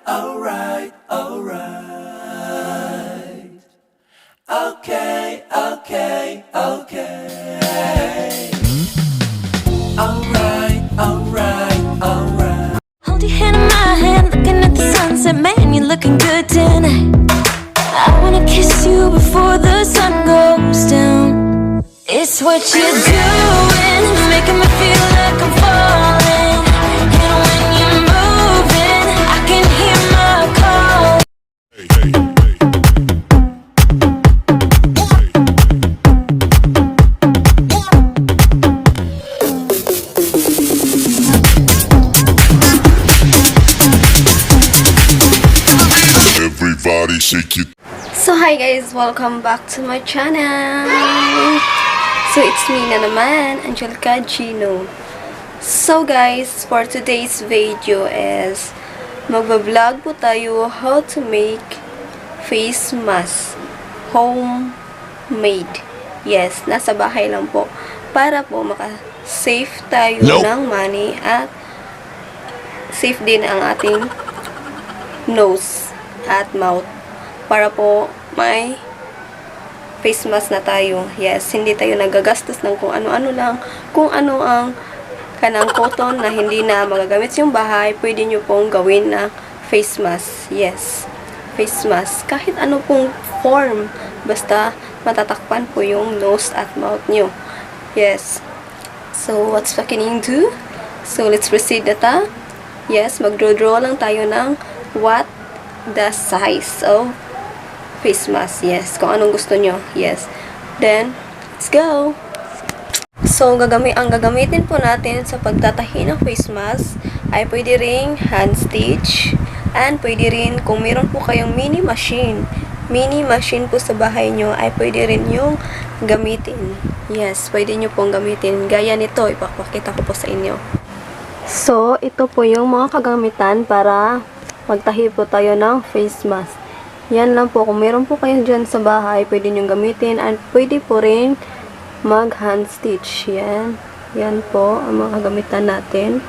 alright, alright. Okay, okay, okay. Alright, alright, alright. Hold your hand in my hand, looking at the sunset. Man, you're looking good tonight. I wanna kiss you before the sun goes down. It's what you're doing, making me feel like I'm falling. And when you're moving, I can hear my call. Everybody shake it. So hi guys, welcome back to my channel. So it's me na naman, Angelica Gino. So guys, for today's video is magbablog po tayo how to make face mask homemade. Yes, nasa bahay lang po para po maka-save tayo ng money at safe din ang ating nose at mouth para po may face mask na tayo. Yes, hindi tayo nagagastos ng kung ano-ano lang. Kung ano ang kanang cotton na hindi na magagamit yung bahay, pwede nyo pong gawin na face mask. Yes, face mask. Kahit ano pong form, basta matatakpan po yung nose at mouth nyo. Yes. So, what's fucking do? So, let's proceed na ta. Yes, mag-draw lang tayo ng what the size of face mask. Yes, kung anong gusto nyo. Yes. Then, let's go! So, ang gagamitin po natin sa pagtatahi ng face mask ay pwede ring hand stitch and pwede rin kung meron po kayong mini machine po sa bahay nyo ay pwede rin yung gamitin. Yes, pwede nyo pong gamitin. Gaya nito, ipapakita ko po sa inyo. So, ito po yung mga kagamitan para magtahi po tayo ng face mask. Yan lang po. Kung meron po kayo dyan sa bahay, pwede nyo gamitin. And pwede po rin mag hand stitch. Yan. Yan po ang mga gagamitan natin.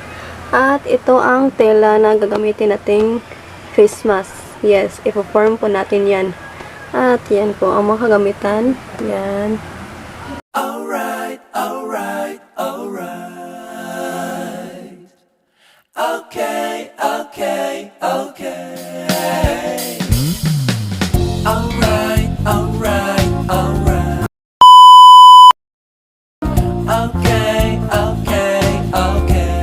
At ito ang tela na gagamitin nating face mask. Yes, ipo-form po natin yan. At yan po ang mga kagamitan. Yan. Alright, alright, alright. Okay, okay, okay. Alright, alright, alright. Okay, okay, okay.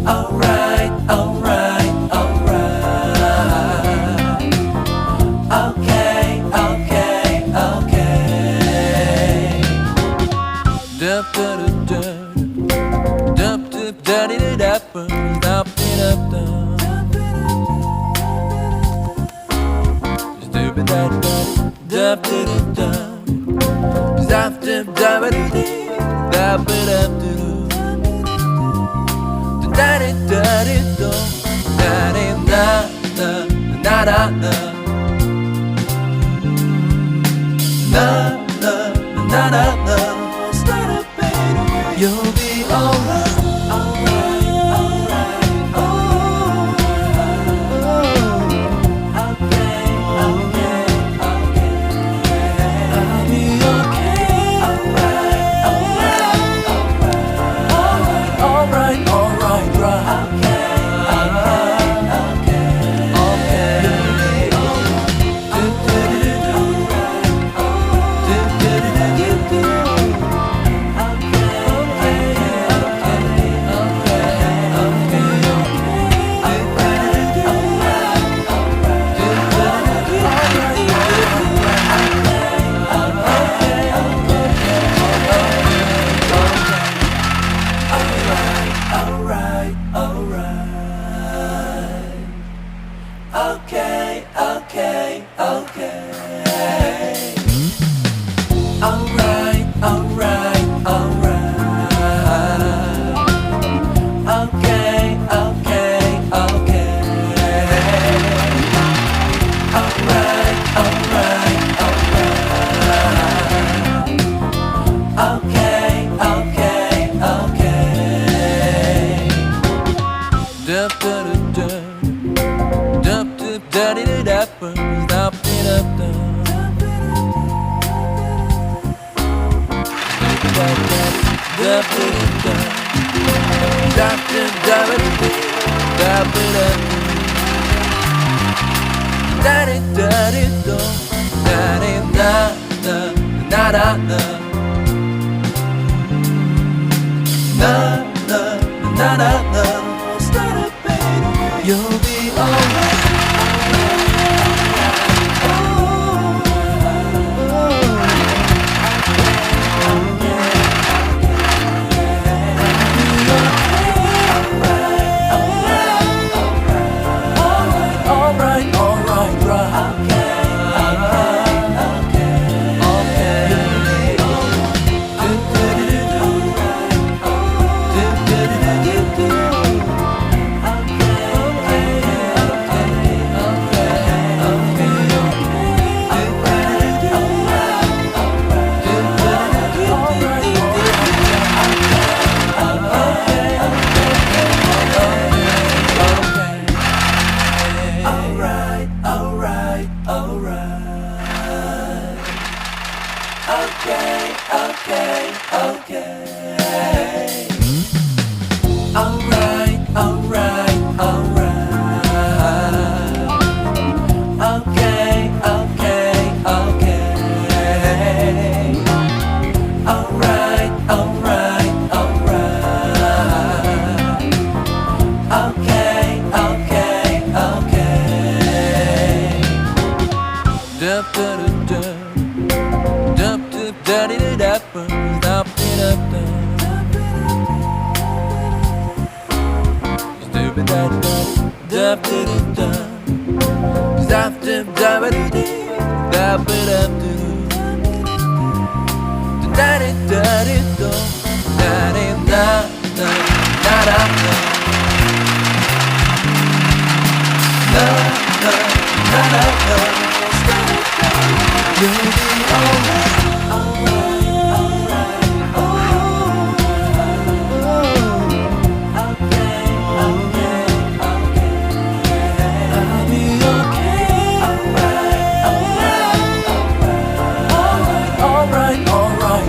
Alright, alright, alright. Okay, okay, okay. Dup dup dup dup dup dup dup dup dup dup. You'll be alright, alright, alright, oh, okay, okay, okay. I'll be okay, alright, alright, alright, alright, alright, right. Okay, okay, okay, okay. Dup da da da. Dup dup da di da da. Dup di da da. Dup da da. Dup da da. Dup da da da da. Dup da da. Da di da di do. Da di da da da da da. Na na na na na. You'll be alright. Dup da da da. Dup dup da di da da. Dup di da da. Dup da da. Dup da da da. Dup dup da ba di di. Dup da da da. Da di da di do. Da di da da da da da. Da da da da da. You'll be alright, alright, alright,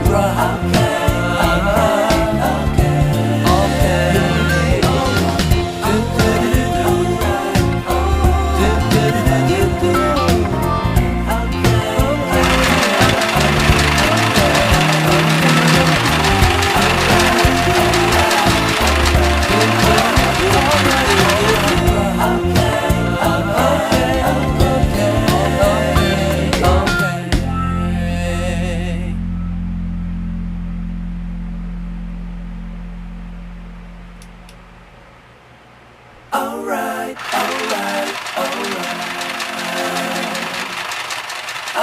oh,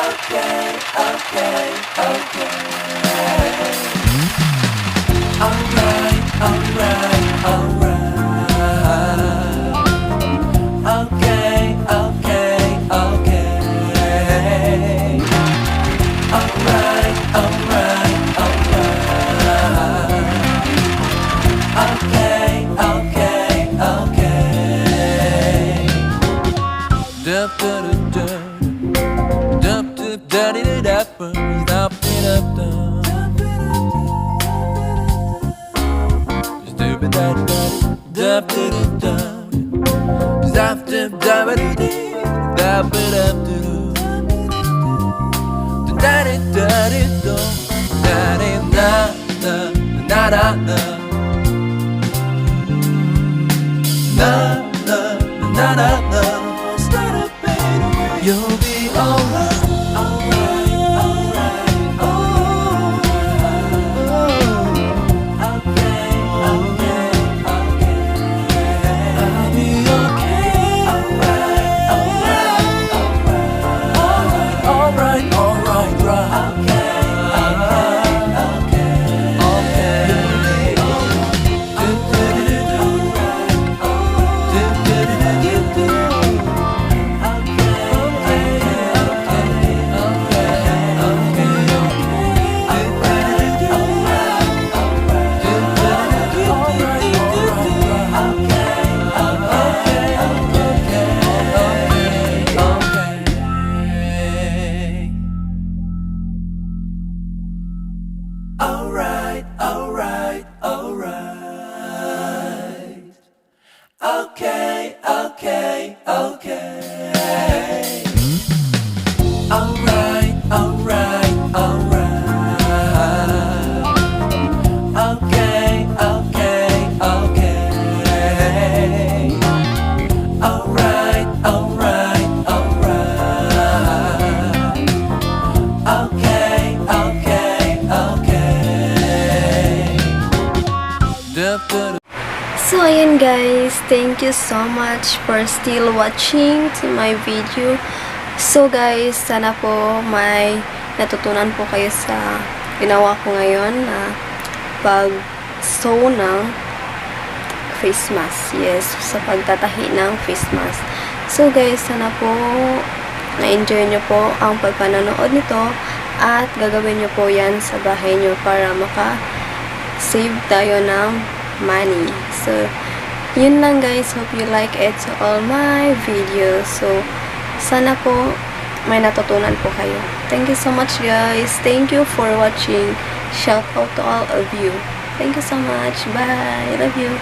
okay, okay, okay, I'll be okay, alright, alright, alright, alright, right, Dup da da da. Dup dup da di da da. Dup di da da. Dup da da. Dup da da da. Dup dup da ba di di. Dup da da da. Da di da di do. Da di da da da da da. Na na na na na. You'll be alright, alright, alright, oh, okay, okay, okay, I'll be okay, alright, alright, alright, alright, alright, right, okay, okay, okay, Okay, okay, okay. Alright, alright, alright. Okay, okay, okay. Alright, alright, alright. Okay, okay, okay. So, ayan guys, thank you so much for still watching to my video. So guys, sana po may natutunan po kayo sa ginawa ko ngayon na pag-sew ng face mask. Yes, sa pagtatahi ng face mask. So guys, sana po na-enjoy nyo po ang pagpanonood nito at gagawin nyo po yan sa bahay nyo para maka-save tayo ng money. So, yun lang guys. Hope you like it to all my videos. So, sana po may natutunan po kayo. Thank you so much guys. Thank you for watching. Shout out to all of you. Thank you so much. Bye. Love you.